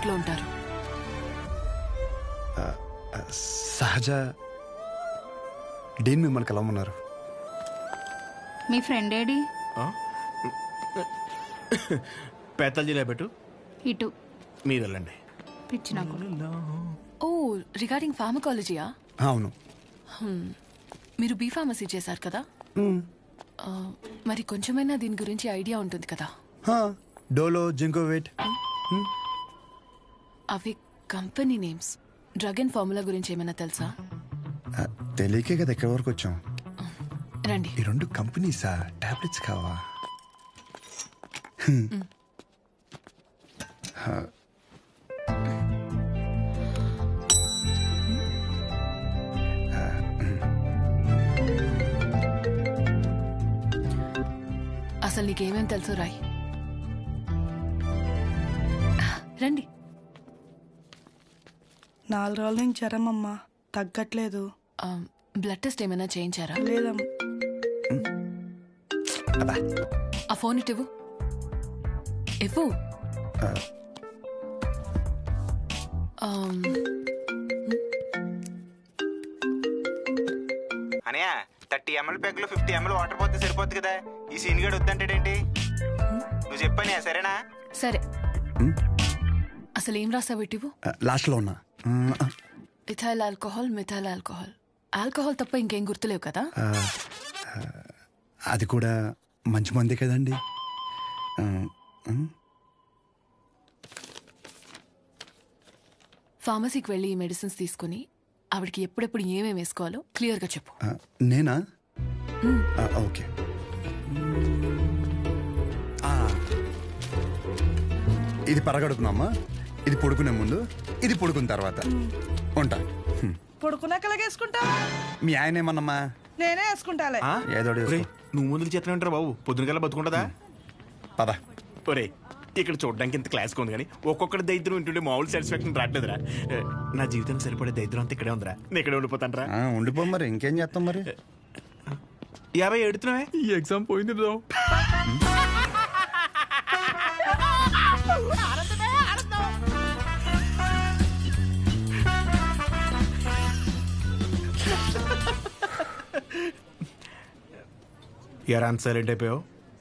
Black లో ఉంటారు. సహజ డీన్ మిమ్మల్ని కలవమన్నారు. మీ ఫ్రెండ్ ఏడి? పేతాల్జీలో పెట్టు. ఇటు మీరు వెళ్ళండి. పిచ్చి నాకు. ఓ, రిగార్డింగ్ ఫార్మకాలజీయా? అవును. మీరు బీ ఫార్మసీ చేశారు కదా, మరి కొంచెమైనా దీని గురించి ఐడియా ఉంటుంది కదా. డోలో, జింకోవేట్ అవి company names. Drug and formula గురించి ఏమైనా తెలుసా? తెలియకే కదా ఎక్కడి వరకు వచ్చాం. రండి. ఈ రెండు కంపెనీసా? టాబ్లెట్స్ కావా? అసలు నీకేమేం తెలుసు రాయ్. రండి. 4 రోజుల నుంచి జ్వరం అమ్మా, తగ్గట్లేదు. బ్లడ్ టెస్ట్ ఏమైనా చేయించారా? లేదమ్మా. ఆ ఫోన్ ఇటు ఇవ్వు. అనయా 30 ml ప్యాక్లో 50 ml వాటర్ పోతే సరిపోద్ది కదా. ఈ సీన్ గడు వద్దంటాడేంటి? నువ్వు చెప్పానే, సరేనా? సరే. అసలు ఏం రాసావు ఇటు? లాస్ట్ లో ఉన్నా. Ethyl alcohol, methyl alcohol. Alcohol తప్ప ఇంకేం గుర్తులేవు కదా? అది కూడా మంచి మంది కదండి. ఫార్మసీకి వెళ్ళి ఈ మెడిసిన్స్ తీసుకుని ఆవిడకి ఎప్పుడెప్పుడు ఏమేమి వేసుకోవాలో క్లియర్గా చెప్పు. నేనా? ఓకే. ఇది పరగడుపునమ్మా, ఇది పడుకునే ముందు, ఇది పడుకున్న తర్వాత. ఉంటా. పడుకున్నాకలాగేసుకుంటా. మీ ఆయన ఏమన్నమ్మా? నేనే వేసుకుంటాలే. ఏదో నువ్వు ముందుకు చేతనే ఉంటారా బాబు? పొద్దున కల్లా బతుకుంటుందా? పద. ఒరే, ఇక్కడ చూడడానికి ఇంత క్లాస్గా ఉంది కానీ ఒక్కొక్కటి దైద్యం వింటుండే మామూలు సాటిస్ఫాక్షన్ రావట్లేదురా. నా జీవితం సరిపడే దైద్యం అంతా ఇక్కడే ఉందిరా. నేను ఇక్కడే ఉండిపోతాను రా. ఉండిపో మరి, ఇంకేం చేస్తాం మరి. 50 ఎడుతున్నావే? ఈ ఎగ్జామ్ పోయింది బ్రో. ఎరా అంత సైలెంట్ అయిపోయావు?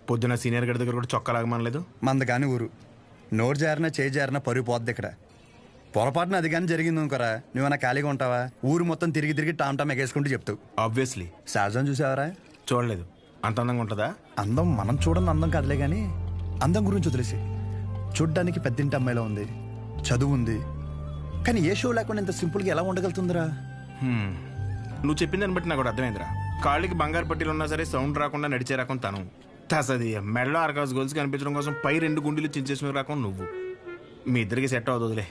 పొద్దున సీనియర్ గడి దగ్గర కూడా చొక్కా లాగమనలేదు. మంద కాని ఊరు, నోరు జారినా చేయి జారినా పరుగు పోద్ది ఇక్కడ. పొరపాటున అది కానీ జరిగింది అనుకోరా, నువ్వన్నా ఖాళీగా ఉంటావా? ఊరు మొత్తం తిరిగి తిరిగి టామ్ టామ్ ఎగేసుకుంటూ చెప్తావు. ఆబ్వియస్లీ. సహజం చూసావరా? చూడలేదు. అంత అందంగా ఉంటుందా? అందం మనం చూడని అందం కాదులే కానీ, అందం గురించి వదిలేసి. చూడ్డానికి పెద్దింటి అమ్మాయిలో ఉంది, చదువు ఉంది, కానీ ఏ షో లేకుండా ఇంత సింపుల్గా ఎలా ఉండగలుగుతుందిరా? నువ్వు చెప్పిందని బట్టి నాకు కూడా అర్థమైందిరా. కాళ్ళకి బంగారు పట్టీలు ఉన్నా సరే సౌండ్ రాకుండా నడిచే రకం తను. తసది మెడలో ఆర్కాస్ గోల్స్ కనిపించడం కోసం పై 2 గుండెలు చించేసిన రకం నువ్వు. మీ ఇద్దరికి సెట్ అవుతుందిలే.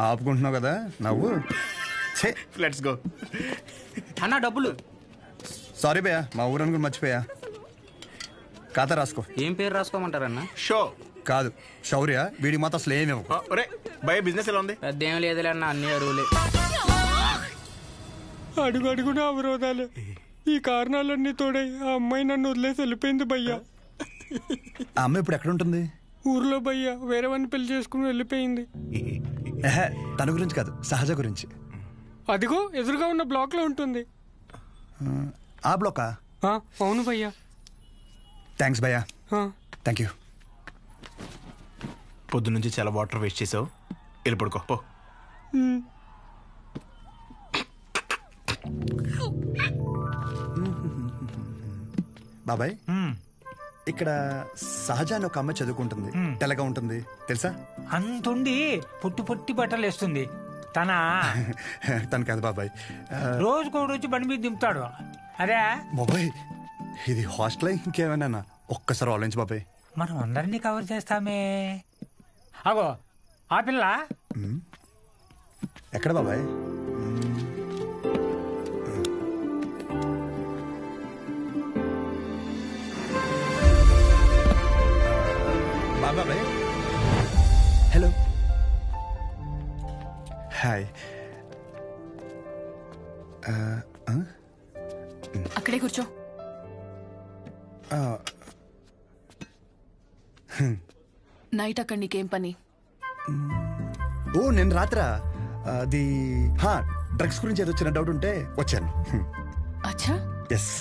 ఆపుకుంటున్నావు కదా నవ్వు. Let's go. అన్న డబ్బులు. సారీ భయ్యా, మా ఊరని కూడా మర్చిపోయా. ఖాతా రాసుకో. ఏం పేరు రాసుకోమంటారన్న? షో కాదు, శౌర్య. వీడి మాత్రం అసలు ఏమి భయ బిజినెస్ ఎలా ఉంది? పెద్ద ఏం లేదులే అన్న, అన్ని అరువులే. అడుగు అడుగున అవరోధాలే. ఈ కారణాలన్నీ తోడై ఆ అమ్మాయి నన్ను వదిలేసి వెళ్ళిపోయింది భయ్యా. ఆ అమ్మాయి ఇప్పుడు ఎక్కడ ఉంటుంది? ఊర్లో భయ్యా, వేరే వాడిని పెళ్లి చేసుకుని వెళ్ళిపోయింది. తన గురించి కాదు, సహజ గురించి. అదిగో ఎదురుగా ఉన్న బ్లాక్ లో ఉంటుంది. ఆ బ్లాకా? అవును భయ్యా. థ్యాంక్స్ భయ్యా. Thank you. పొద్దు నుంచి చాలా వాటర్ వేస్ట్ చేసావు, వెళ్ళి పడుకో పో. బాబాయ్, ఇక్కడ సహజ అని ఒక అమ్మాయి చదువుకుంటుంది, తెల్లగా ఉంటుంది తెలుసా? అంతుండి పొట్టి పొట్టి బట్టలు వేస్తుంది. తను కాదు బాబాయ్, రోజుకో రోజు బండి మీద దింపుతాడు. అరే బాబాయ్, ఇది హాస్టల్ ఇంకేమైనా? ఒక్కసారి ఆలోచించు బాబాయ్. మనం అందరినీ కవర్ చేస్తామే. అగో ఆ పిల్ల ఎక్కడ బాబాయ్? బాబాయ్ హలో. హాయ్. అక్కడే కూర్చో. నైట్ అక్కడ నీకేం పని? ఓ నేను రాత్రా అది డ్రగ్స్ గురించి ఏదో చిన్న డౌట్ ఉంటే వచ్చాను. అచ్చా, ఎస్.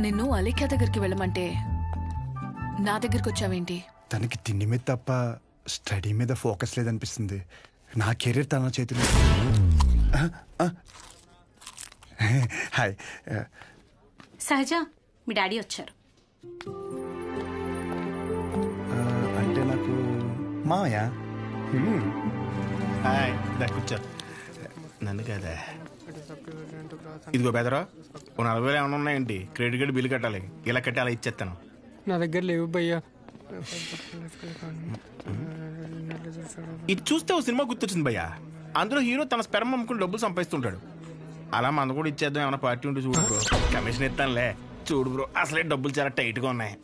నిన్ను అలేఖ్య దగ్గరికి వెళ్ళమంటే నా దగ్గరికి వచ్చావేంటి? తనకి తిండి మీద తప్ప స్టడీ మీద ఫోకస్ లేదనిపిస్తుంది. నా కెరీర్ తన చేతిలో. హాయ్. సహజ, మీ డాడీ వచ్చారు. అంటే నాకు మామయ్య. కూర్చో. నన్ను కదా. ఇదిగో బెదరా, ఓ 40,000 ఏమైనా ఉన్నాయండి? క్రెడిట్ కార్డు బిల్లు కట్టాలి. ఇలా కట్టి అలా ఇచ్చేస్తాను. నా దగ్గర లేవు భయ్యా. ఇది చూస్తే ఓ సినిమా గుర్తొచ్చింది భయ్యా. అందులో హీరో తన స్పెర్మ్ అమ్ముకుని డబ్బులు సంపాదిస్తుంటాడు. అలా మన కూడా ఇచ్చేద్దాం, ఏమైనా పార్టీ ఉంటే చూడు బ్రో. కమిషన్ ఇస్తానులే. చూడు బ్రో, అసలే డబ్బులు చాలా టైట్గా ఉన్నాయి.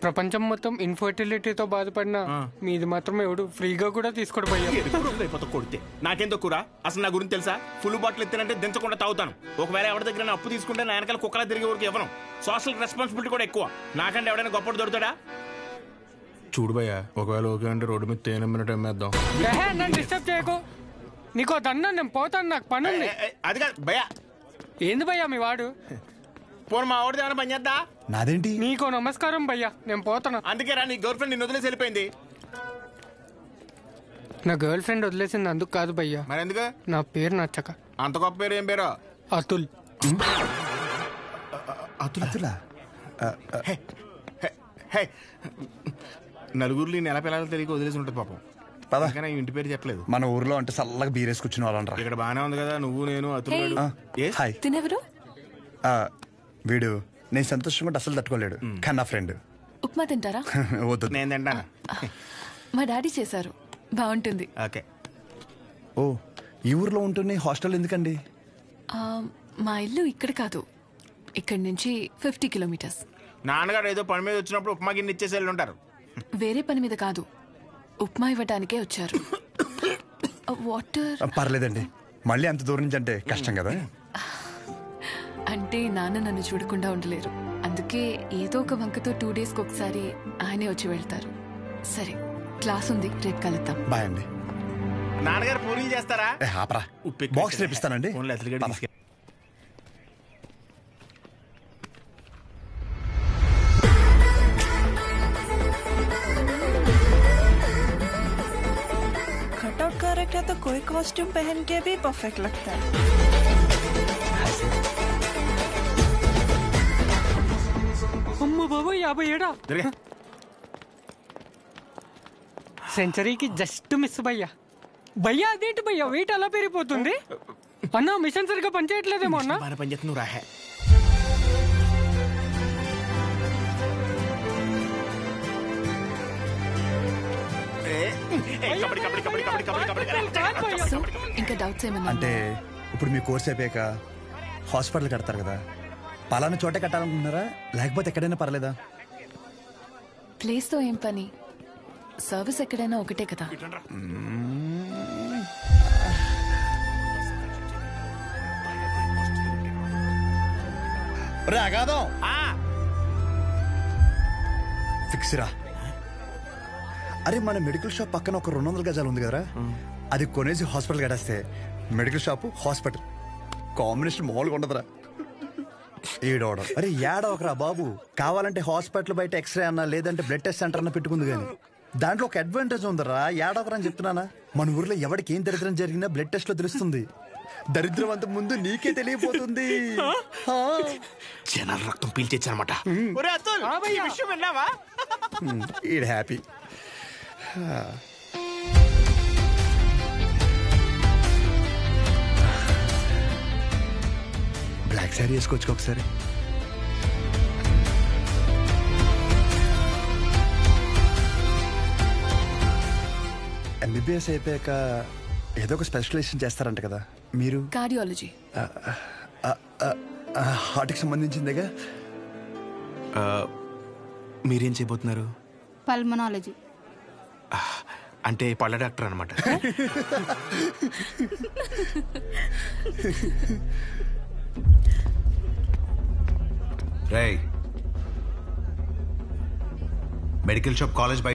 ప్రపంచం మొత్తం ఇన్ఫర్టిలిటీతో బాధపడినా మీది మాత్రం ఎవడు ఫ్రీగా కూడా తీసుకోడు భయ్యా. అయిపోతా కొడితే నాకేం తక్కువ? అసలు నా గురించి తెలుసా? ఫుల్ బాటిల్ ఎత్తినంటే దించకుండా తాగుతాను. ఒకవేళ ఎవరి దగ్గర అప్పు తీసుకుంటే నా వెనకాల కుక్కలా తిరిగే వరకు ఇవ్వను. సోషల్ రెస్పాన్సిబిలిటీ కూడా ఎక్కువ. నాకంటే ఎవడైనా గొప్పడు దొరుకుతాడా? చూడు భయ్యా, ఒకవేళ ఓకే అంటే రోడ్డు మీద తేనె మినిట్ అమ్మేద్దాం. నన్ను డిస్టర్బ్ చేయకు. నీకో దన్నా, నేను పోతాను, నాకు పని ఉంది. అది కాదు భయ్యా. ఏంది భయ్యా మీ వాడు? పోను మా వాడిది ఏమైనా పని చేద్దా? నాదేంటి? నీకో నమస్కారం భయ్యా, నేను పోతాను. అందుకే రా, నీ గర్ల్ ఫ్రెండ్ నిన్ను వదిలేసి వెళ్ళిపోయింది. నా గర్ల్ ఫ్రెండ్ వదిలేసింది అందుకు కాదు భయ్యా. మరి ఎందుకు? నా పేరు నచ్చక. అంత గొప్ప పేరు ఏం పేరు? అతుల్. అతులా? నలుగురిలో నెల పిల్లలు తెలియక వదిలేసి ఉంటుంది పాపం. పద. కానీ ఇంటి పేరు చెప్పలేదు. మన ఊర్లో అంటే చల్లగా బీరేసి కూర్చుని వాళ్ళనరా. ఇక్కడ బానే ఉంది కదా, నువ్వు నేను అతులు. హాయ్. తినెవరు? వీడు నేను సంతోషంగా ఉంటే అసలు తట్టుకోలేడు, కానీ నా ఫ్రెండ్. ఉప్మా తింటారా? వద్దు. నేను తింటాను. మా డాడీ చేశారు, బాగుంటుంది. ఓకే. ఓ, ఈ ఊర్లో ఉంటున్న హాస్టల్ ఎందుకండి? మా ఇల్లు ఇక్కడ కాదు, ఇక్కడి నుంచి 50 కిలోమీటర్స్. నాన్నగారు ఏదో పని మీద వచ్చినప్పుడు ఉప్మా గిన్నె ఇచ్చేసి వెళ్ళి ఉంటారు. వేరే పని మీద కాదు, ఉప్మా ఇవ్వడానికే వచ్చారు. వాటర్? పర్లేదండి, మళ్ళీ అంత దూరం నుంచి అంటే కష్టం కదా. అంటే నాన్న నన్ను చూడకుండా ఉండలేరు, అందుకే ఏదో ఒక వంకతో 2 డేస్కి ఒకసారి ఆయనే వచ్చి వెళ్తారు. సరే, క్లాస్ ఉంది, రేపు కలుద్దాం. బాయ్ అండి. నాన్నగారు పూరీలు చేస్తారా? ఆపరా, బాక్స్ రేపిస్తానండి. कटआउट करेक्ट है तो कोई कॉस्ट्यूम पहन के भी परफेक्ट लगता है. అమ్మ బాబు, 57. సెంచరీకి జస్ట్ మిస్ భయ్యా. భయ్యా అదేంటి భయ్యా, వెయిట్ అలా పెరిగిపోతుంది? అన్నా మిషన్ సరిగ్గా పనిచేయట్లేదేమో అన్నా. పనిచేస్తున్నావు రా. సో ఇంకా డౌట్స్ ఏమన్నా? అంటే ఇప్పుడు మీ కోర్స్ అయిపోయాక హాస్పిటల్ కడతారు కదా, పలానా చోటే కట్టాలనుకుంటున్నారా లేకపోతే ఎక్కడైనా పర్లేదా? ప్లేస్తో ఏం పని, సర్వీస్ ఎక్కడైనా ఒకటే కదా. అగాదం ఫిక్స్ రా. అరే, మన మెడికల్ షాప్ పక్కన ఒక 200 గజాలు ఉంది కదరా, అది కొనేసి హాస్పిటల్ కట్టేస్తే మెడికల్ షాప్ హాస్పిటల్ కాంబినేషన్ మామూలుగా ఉండదురా. ఏడవడం అరే ఏడవకరా బాబు, కావాలంటే హాస్పిటల్ బయట ఎక్స్రే అన్నా లేదంటే బ్లడ్ టెస్ట్ సెంటర్ అన్న పెట్టుకుంది, కానీ దాంట్లో ఒక అడ్వాంటేజ్ ఉందరా. ఏడవకరా అని చెప్తున్నానా. మన ఊర్లో ఎవరికి ఏం దరిద్రం జరిగినా బ్లడ్ టెస్ట్ లో తెలుస్తుంది. దరిద్రం అంత ముందు నీకే తెలియపోతుంది. జనాల రక్తం పీల్చేచ్చనమాట. ఈడ్ హ్యాపీ. బ్లాక్ శారీ వేసుకోవచ్చు ఒకసారి. ఎంబీబీఎస్ అయిపోయాక ఏదో ఒక స్పెషలైజేషన్ చేస్తారంట కదా మీరు? కార్డియాలజీ. హార్ట్కి సంబంధించిందేగా. మీరేం చేయబోతున్నారు? పల్మనాలజీ. అంటే పళ్ళ డాక్టర్ అనమాట. రేయ్ మెడికల్ షాప్ కాలేజ్